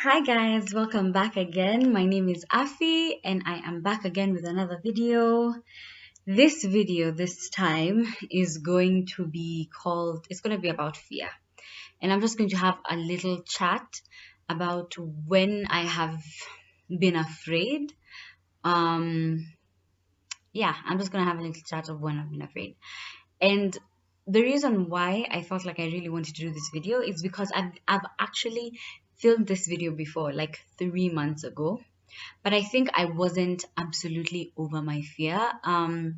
Hi guys, welcome back again. My name is Afi and I am back again with another video. This video this time is going to be it's going to be about fear. And I'm just going to have a little chat about when I have been afraid. Um yeah, I'm just going to have a little chat of when I've been afraid. And the reason why I felt like I really wanted to do this video is because I've actually filmed this video before, like 3 months ago, but I think I wasn't absolutely over my fear. And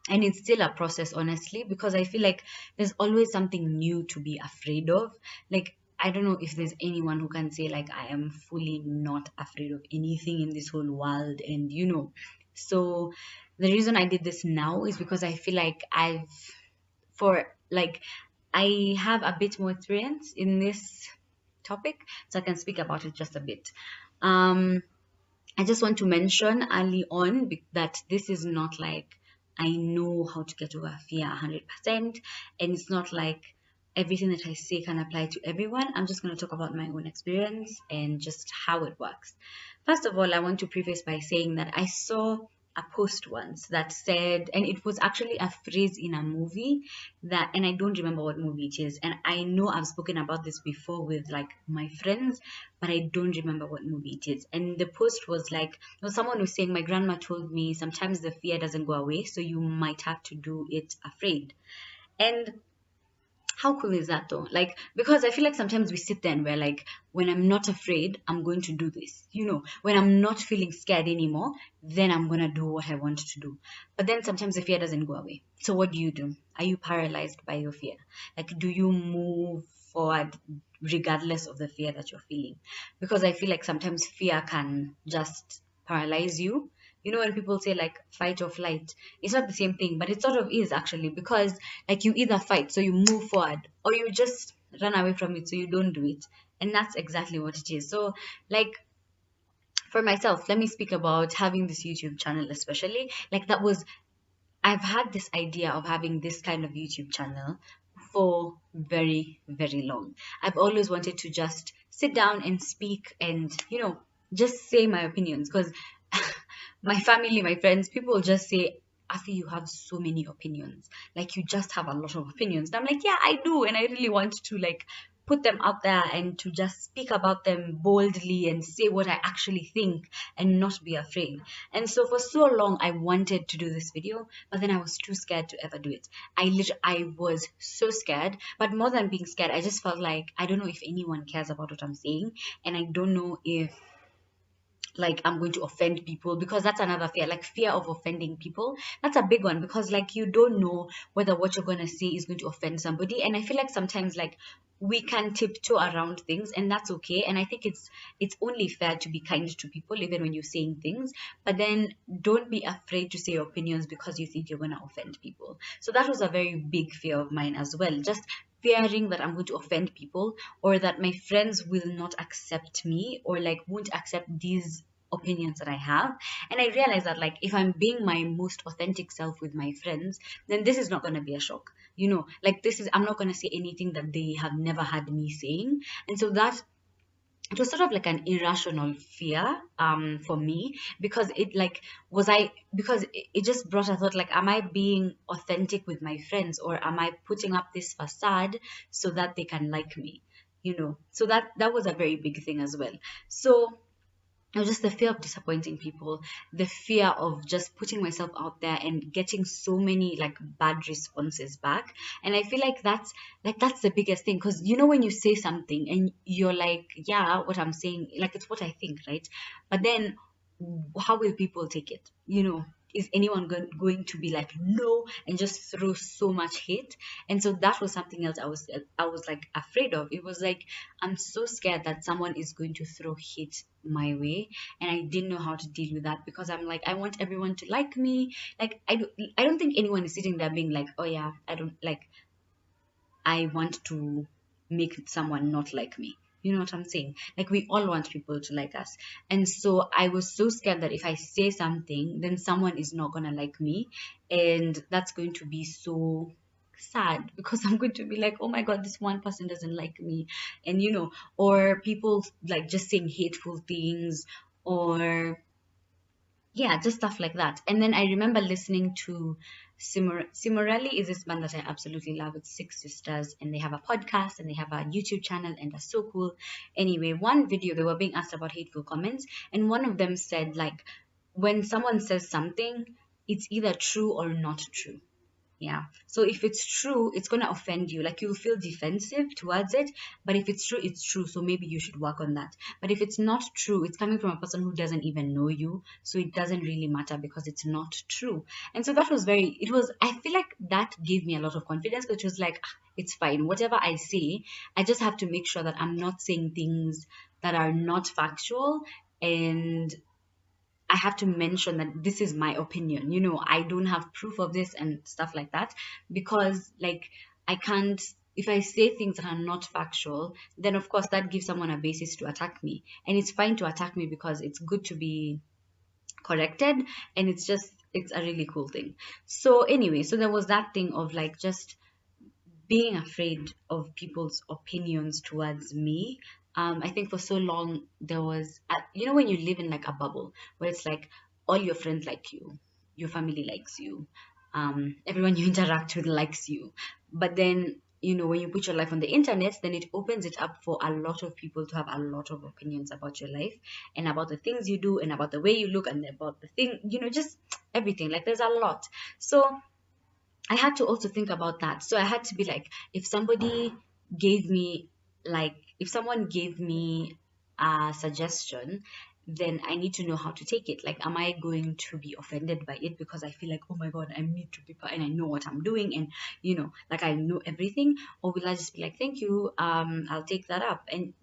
it's still a process, honestly, because I feel like there's always something new to be afraid of. Like, I don't know if there's anyone who can say, like, I am fully not afraid of anything in this whole world. So the reason I did this now is because I feel like for like, I have a bit more experience in this topic, so I can speak about it just a bit. Um, I just want to mention early on that this is not like I know how to get over fear 100%, and it's not like everything that I say can apply to everyone. I'm just going to talk about my own experience and just how it works. First of all, I want to preface by saying that I saw a post once that said, and it was actually a phrase in a movie and I don't remember what movie it is. And I know I've spoken about this before with like my friends, but I don't remember what movie it is. And the post was like, someone was saying, my grandma told me sometimes the fear doesn't go away, so you might have to do it afraid. And how cool is that though? Like, because I feel like sometimes we sit there and we're like, when I'm not afraid, I'm going to do this. When I'm not feeling scared anymore, then I'm going to do what I want to do. But then sometimes the fear doesn't go away. So what do? Are you paralyzed by your fear? Like, do you move forward regardless of the fear that you're feeling? Because I feel like sometimes fear can just paralyze you. When people say like fight or flight, it's not the same thing, but it sort of is actually, because like you either fight, so you move forward, or you just run away from it, so you don't do it. And that's exactly what it is. So, like, for myself, let me speak about having this YouTube channel, especially. Like, I've had this idea of having this kind of YouTube channel for very, very long. I've always wanted to just sit down and speak and, just say my opinions, because my family, my friends, people just say, Afi, you have so many opinions. Like, you just have a lot of opinions. And I'm like, yeah, I do. And I really want to, like, put them out there and to just speak about them boldly and say what I actually think and not be afraid. And so for so long, I wanted to do this video, but then I was too scared to ever do it. I was so scared, but more than being scared, I just felt like I don't know if anyone cares about what I'm saying, and I don't know if like I'm going to offend people, because that's another fear, like fear of offending people. That's a big one, because like you don't know whether what you're going to say is going to offend somebody. And I feel like sometimes like we can tiptoe around things, and that's okay. And I think it's only fair to be kind to people even when you're saying things, but then don't be afraid to say your opinions because you think you're going to offend people. So that was a very big fear of mine as well, just fearing that I'm going to offend people, or that my friends will not accept me, or like won't accept these opinions that I have. And I realized that like if I'm being my most authentic self with my friends, then this is not going to be a shock. Like I'm not going to say anything that they have never had me saying. And so that it was sort of like an irrational fear for me, because it like was I because it just brought a thought like, am I being authentic with my friends, or am I putting up this facade so that they can like me? So that was a very big thing as well. So it was just the fear of disappointing people, the fear of just putting myself out there and getting so many like bad responses back. And I feel like that's the biggest thing, because when you say something and you're like, yeah, what I'm saying, like it's what I think, right? But then how will people take it? Is anyone going to be like no and just throw so much hate? And so that was something else I was like afraid of. It was like I'm so scared that someone is going to throw hate my way, and I didn't know how to deal with that, because I'm like, I want everyone to like me. Like I don't think anyone is sitting there being like, oh yeah, I want to make someone not like me. You know what I'm saying? Like, we all want people to like us. And so I was so scared that if I say something, then someone is not going to like me. And that's going to be so sad because I'm going to be like, oh my God, this one person doesn't like me. And, or people like just saying hateful things, or yeah, just stuff like that. And then I remember listening to Simorelli is this band that I absolutely love. It's six sisters, and they have a podcast and they have a YouTube channel, and they're so cool. Anyway, one video they were being asked about hateful comments, and one of them said like, when someone says something, it's either true or not true. Yeah. So if it's true, it's going to offend you. Like you'll feel defensive towards it. But if it's true, it's true. So maybe you should work on that. But if it's not true, it's coming from a person who doesn't even know you. So it doesn't really matter because it's not true. And so that was I feel like that gave me a lot of confidence, which was like, it's fine. Whatever I say, I just have to make sure that I'm not saying things that are not factual, and I have to mention that this is my opinion. I don't have proof of this and stuff like that, because like I can't, if I say things that are not factual, then of course that gives someone a basis to attack me. And it's fine to attack me because it's good to be corrected, and it's a really cool thing. So anyway, so there was that thing of like just being afraid of people's opinions towards me. I think for so long there was, when you live in like a bubble where it's like all your friends like you, your family likes you, everyone you interact with likes you. But then, when you put your life on the internet, then it opens it up for a lot of people to have a lot of opinions about your life and about the things you do and about the way you look and about the thing, just everything. Like there's a lot. So I had to also think about that. So I had to be like, if someone gave me a suggestion, then I need to know how to take it. Like, am I going to be offended by it because I feel like, oh my God, I need to be, and I know what I'm doing, and like I know everything, or will I just be like, thank you, I'll take that up, and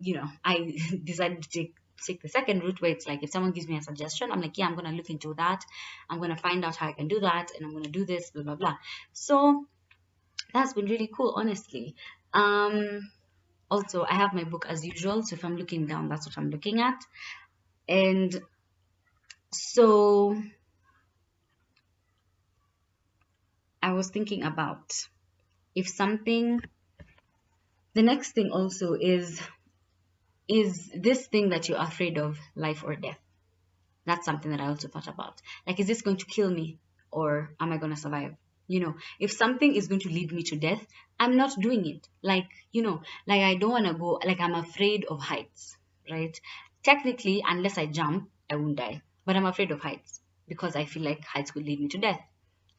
I decided to take the second route where it's like, if someone gives me a suggestion, I'm like, yeah, I'm gonna look into that, I'm gonna find out how I can do that, and I'm gonna do this, blah blah blah. So that's been really cool, honestly. Also, I have my book as usual, so if I'm looking down, that's what I'm looking at. And so I was thinking about if something, the next thing also is this thing that you're afraid of, life or death? That's something that I also thought about. Like, is this going to kill me or am I going to survive? If something is going to lead me to death, I'm not doing it. Like, like I don't want to go, like I'm afraid of heights, right? Technically, unless I jump, I won't die. But I'm afraid of heights because I feel like heights could lead me to death.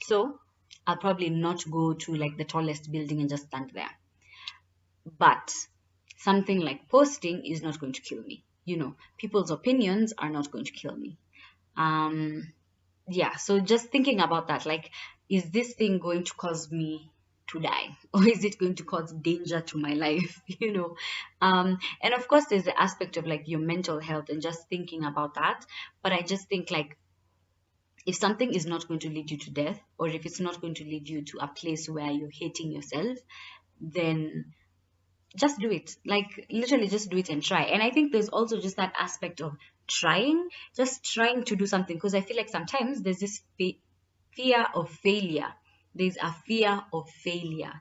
So I'll probably not go to like the tallest building and just stand there. But something like posting is not going to kill me. People's opinions are not going to kill me. Yeah, so just thinking about that, like, is this thing going to cause me to die, or is it going to cause danger to my life? And of course there's the aspect of like your mental health and just thinking about that. But I just think like, if something is not going to lead you to death, or if it's not going to lead you to a place where you're hating yourself, then just do it. Like literally just do it and try. And I think there's also just that aspect of just trying to do something, because I feel like sometimes there's this fear of failure. There's a fear of failure.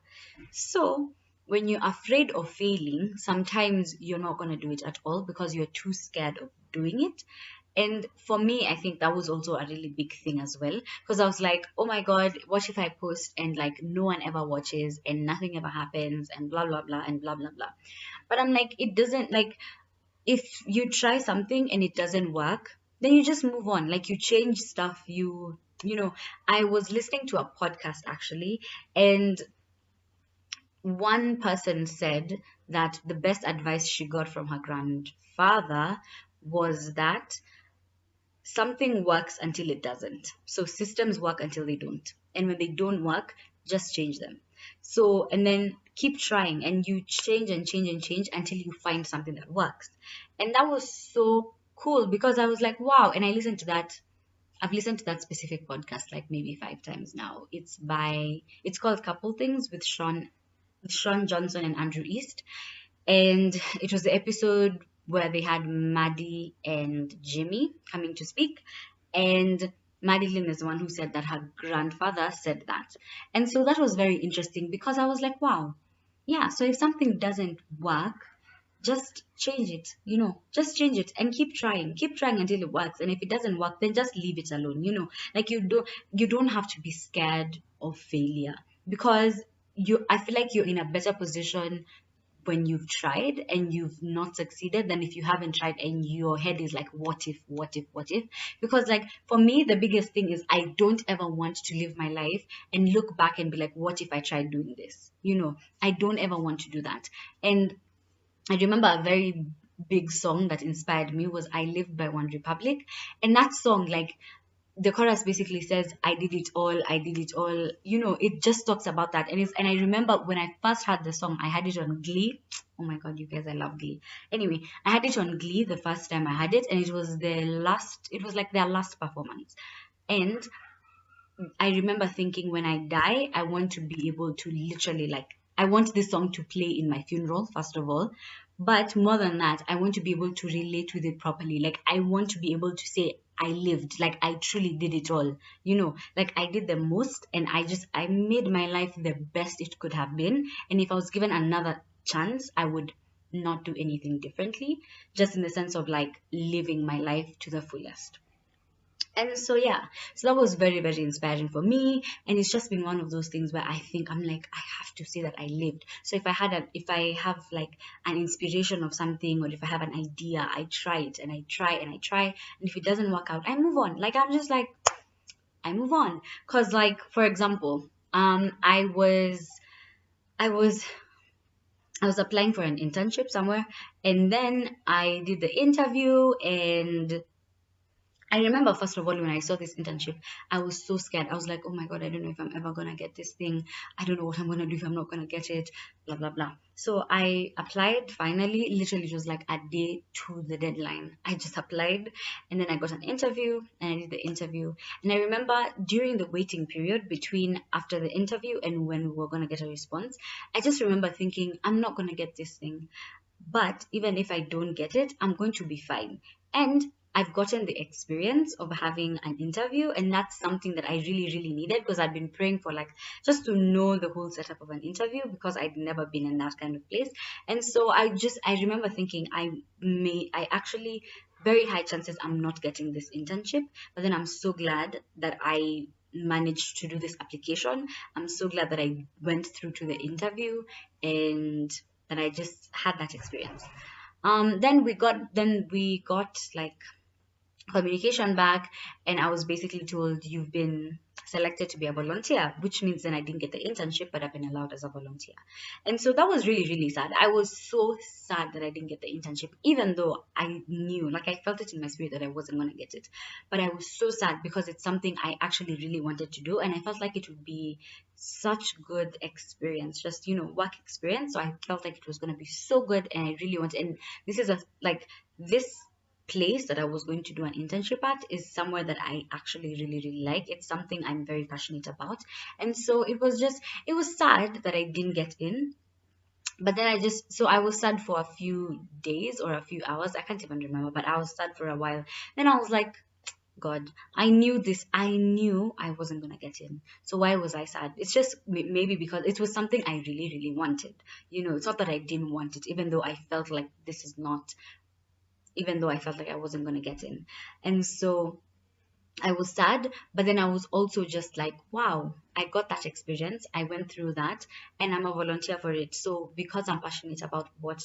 So when you're afraid of failing, sometimes you're not going to do it at all because you're too scared of doing it. And for me, I think that was also a really big thing as well, because I was like, oh my God, what if I post and like no one ever watches and nothing ever happens and blah blah blah and blah blah blah. But I'm like, it doesn't, like, if you try something and it doesn't work, then you just move on. Like you change stuff. I was listening to a podcast actually, and one person said that the best advice she got from her grandfather was that something works until it doesn't. So systems work until they don't. And when they don't work, just change them. So, and then keep trying, and you change and change and change until you find something that works. And that was so cool because I was like, wow. And I've listened to that specific podcast like maybe 5 times now. It's called Couple Things with Shawn Johnson and Andrew East. And it was the episode where they had Maddie and Jimmy coming to speak. And Madilyn is the one who said that her grandfather said that. And so that was very interesting because I was like, wow, yeah, so if something doesn't work, just change it, just change it and keep trying until it works. And if it doesn't work, then just leave it alone. Like you don't have to be scared of failure, because I feel like you're in a better position when you've tried and you've not succeeded than if you haven't tried and your head is like, what if, what if, what if? Because, like, for me, the biggest thing is I don't ever want to live my life and look back and be like, what if I tried doing this? I don't ever want to do that. And I remember a very big song that inspired me was I Lived by One Republic. And that song, like, the chorus basically says, I did it all, I did it all. It just talks about that. And I remember when I first heard the song, I had it on Glee. Oh my god, you guys, I love Glee. Anyway, I had it on Glee the first time I had it, and it was like their last performance. And I remember thinking, when I die, I want to be able to literally, like, I want this song to play in my funeral, first of all. But more than that, I want to be able to relate with it properly. Like, I want to be able to say, I lived, like, I truly did it all. Like, I did the most, and I made my life the best it could have been. And if I was given another chance, I would not do anything differently, just in the sense of, like, living my life to the fullest. And so, yeah, so that was very, very inspiring for me. And it's just been one of those things where I think I'm like, I have to say that I lived. So if I have like an inspiration of something, or if I have an idea, I try it and I try and I try. And if it doesn't work out, I move on. Like, I'm just like, I move on. Cause, like, for example, I was applying for an internship somewhere, and then I did the interview. And I remember, first of all, when I saw this internship, I was so scared. I was like, oh my God, I don't know if I'm ever going to get this thing. I don't know what I'm going to do if I'm not going to get it, blah, blah, blah. So I applied finally. Literally, it was like a day to the deadline. I just applied, and then I got an interview, and I did the interview. And I remember during the waiting period between after the interview and when we were going to get a response, I just remember thinking, I'm not going to get this thing. But even if I don't get it, I'm going to be fine. And I've gotten the experience of having an interview, and that's something that I really, really needed, because I'd been praying for, like, just to know the whole setup of an interview, because I'd never been in that kind of place. And so I remember thinking, I actually, very high chances I'm not getting this internship, but then I'm so glad that I managed to do this application. I'm so glad that I went through to the interview, and that I just had that experience. Then we got like communication back, and I was basically told, you've been selected to be a volunteer, which means then I didn't get the internship, but I've been allowed as a volunteer. And so that was really, really sad. I was so sad that I didn't get the internship, even though I knew, like, I felt it in my spirit that I wasn't going to get it. But I was so sad because it's something I actually really wanted to do, and I felt like it would be such good experience, just, work experience. So I felt like it was going to be so good, and I really wanted, and this is this place that I was going to do an internship at is somewhere that I actually really, really like. It's something I'm very passionate about. And so it was sad that I didn't get in. But then I was sad for a few days or a few hours. I can't even remember, but I was sad for a while. Then I was like, God, I knew this. I knew I wasn't going to get in. So why was I sad? It's just maybe because it was something I really, really wanted. It's not that I didn't want it, even though I felt like I wasn't going to get in. And so I was sad, but then I was also just like, wow, I got that experience. I went through that, and I'm a volunteer for it. So because I'm passionate about what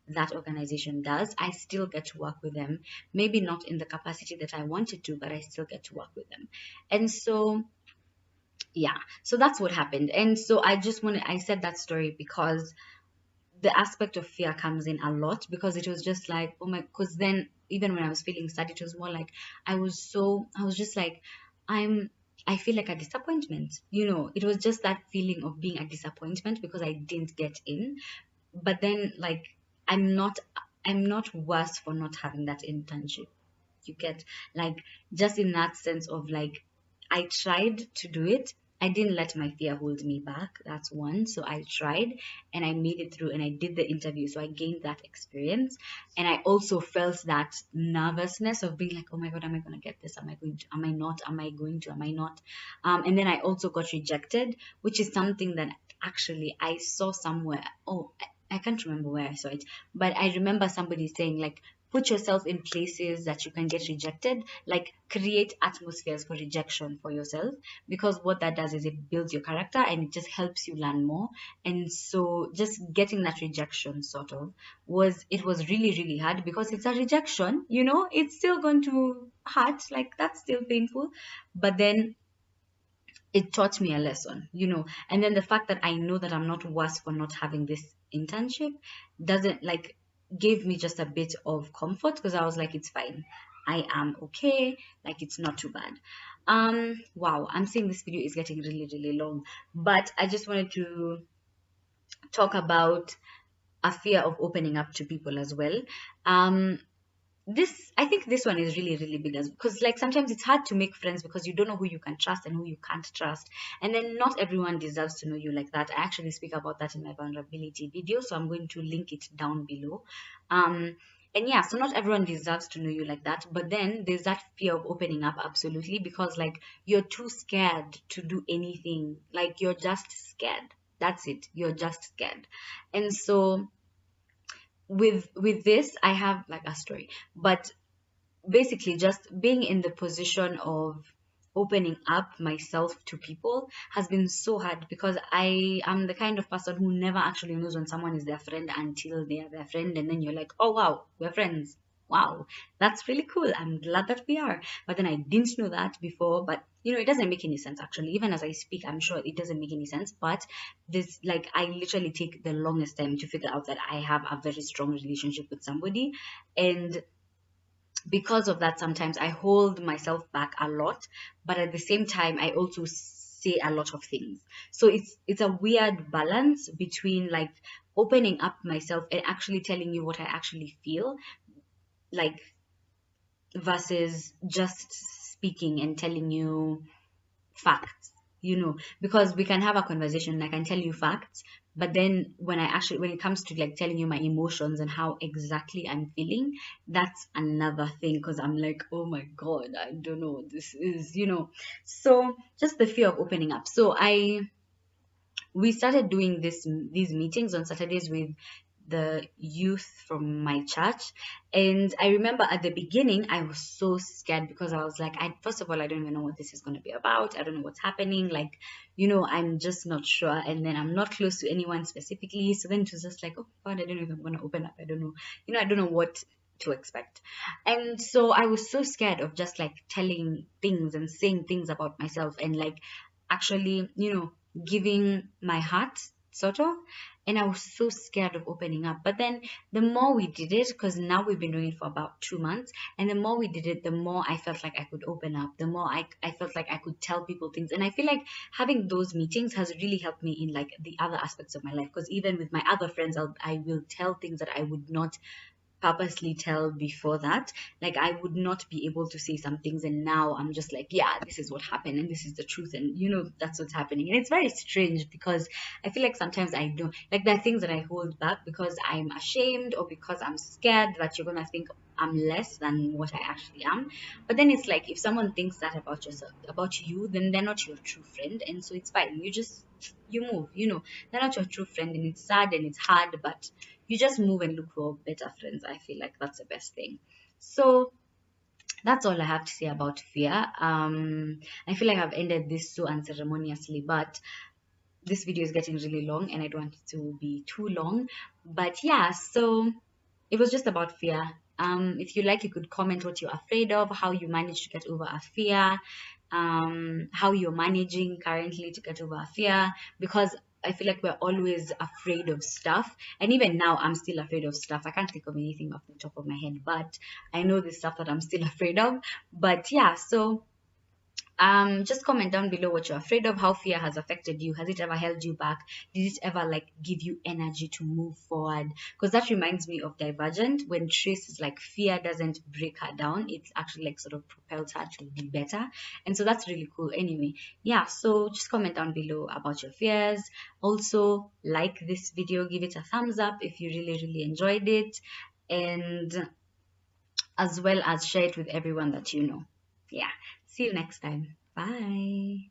that organization does, I still get to work with them. Maybe not in the capacity that I wanted to, but I still get to work with them. And so, yeah, so that's what happened. And so I said that story because the aspect of fear comes in a lot, because it was just like, oh my, because then even when I was feeling sad, it was more like I was just like, I feel like a disappointment. It was just that feeling of being a disappointment because I didn't get in. But then, like, I'm not worse for not having that internship. You get, like, just in that sense of, like, I tried to do it, I didn't let my fear hold me back. That's one. So I tried and I made it through and I did the interview. So I gained that experience. And I also felt that nervousness of being like, oh my God, am I going to get this? Am I going to? Am I not? Am I going to? Am I not? And then I also got rejected, which is something that actually I saw somewhere. Oh, I can't remember where I saw it, but I remember somebody saying, like, put yourself in places that you can get rejected, like create atmospheres for rejection for yourself, because what that does is it builds your character and it just helps you learn more. And so just getting that rejection sort of was really, really hard, because it's a rejection, it's still going to hurt, like that's still painful. But then it taught me a lesson, and then the fact that I know that I'm not worse for not having this internship doesn't, like, gave me just a bit of comfort, because I was like, it's fine, I am okay, like it's not too bad. Wow, I'm seeing this video is getting really, really long, but I just wanted to talk about a fear of opening up to people as well. um this I think this one is really, really big, as because, like, sometimes it's hard to make friends because you don't know who you can trust and who you can't trust, and then not everyone deserves to know you like that. I actually speak about that in my vulnerability video, so I'm going to link it down below. And yeah, so not everyone deserves to know you like that, but then there's that fear of opening up, absolutely, because, like, you're too scared to do anything, like you're just scared. That's it, you're just scared. And so with this, I have like a story, but basically just being in the position of opening up myself to people has been so hard, because I am the kind of person who never actually knows when someone is their friend until they are their friend, and then you're like, oh wow, we're friends. Wow, that's really cool. I'm glad that we are. But then I didn't know that before. But it doesn't make any sense actually. Even as I speak, I'm sure it doesn't make any sense. But this, like, I literally take the longest time to figure out that I have a very strong relationship with somebody. And because of that, sometimes I hold myself back a lot, but at the same time I also say a lot of things. So it's a weird balance between, like, opening up myself and actually telling you what I actually feel, like, versus just speaking and telling you facts, because we can have a conversation and I can tell you facts, but then when it comes to, like, telling you my emotions and how exactly I'm feeling, that's another thing, because I'm like, oh my God, I don't know what this is. So just the fear of opening up. So we started doing these meetings on Saturdays with the youth from my church. And I remember at the beginning I was so scared, because I was like, first of all, I don't even know what this is going to be about. I don't know what's happening, like, I'm just not sure, and then I'm not close to anyone specifically. So then it was just like, oh God, I don't know if I'm going to open up. I don't know, I don't know what to expect. And so I was so scared of just, like, telling things and saying things about myself, and, like, actually, giving my heart, sort of. And I was so scared of opening up. But then the more we did it, because now we've been doing it for about 2 months, and the more we did it, the more I felt like I could open up, the more I felt like I could tell people things. And I feel like having those meetings has really helped me in, like, the other aspects of my life, because even with my other friends, I will tell things that I would not purposely tell before that. Like, I would not be able to say some things, and now I'm just like, yeah, this is what happened and this is the truth, and that's what's happening. And it's very strange, because I feel like sometimes I don't, like, there are things that I hold back because I'm ashamed, or because I'm scared that you're gonna think I'm less than what I actually am. But then it's like, if someone thinks that about yourself, about you, then they're not your true friend, and so it's fine. You move, they're not your true friend, and it's sad and it's hard, but you just move and look for better friends. I feel like that's the best thing. So that's all I have to say about fear. I feel like I've ended this so unceremoniously, but this video is getting really long and I don't want it to be too long. But yeah, so it was just about fear. If you like, you could comment what you're afraid of, how you managed to get over a fear, how you're managing currently to get over a fear, because I feel like we're always afraid of stuff. And even now, I'm still afraid of stuff. I can't think of anything off the top of my head, but I know the stuff that I'm still afraid of. But yeah, so Just comment down below what you're afraid of, how fear has affected you. Has it ever held you back? Did it ever like give you energy to move forward? Because that reminds me of Divergent, when Trace is like, fear doesn't break her down, it's actually like sort of propels her to be better. And so that's really cool. Anyway, yeah, so just comment down below about your fears. Also, like this video, give it a thumbs up if you really enjoyed it, and as well as share it with everyone that you know. Yeah, see you next time. Bye.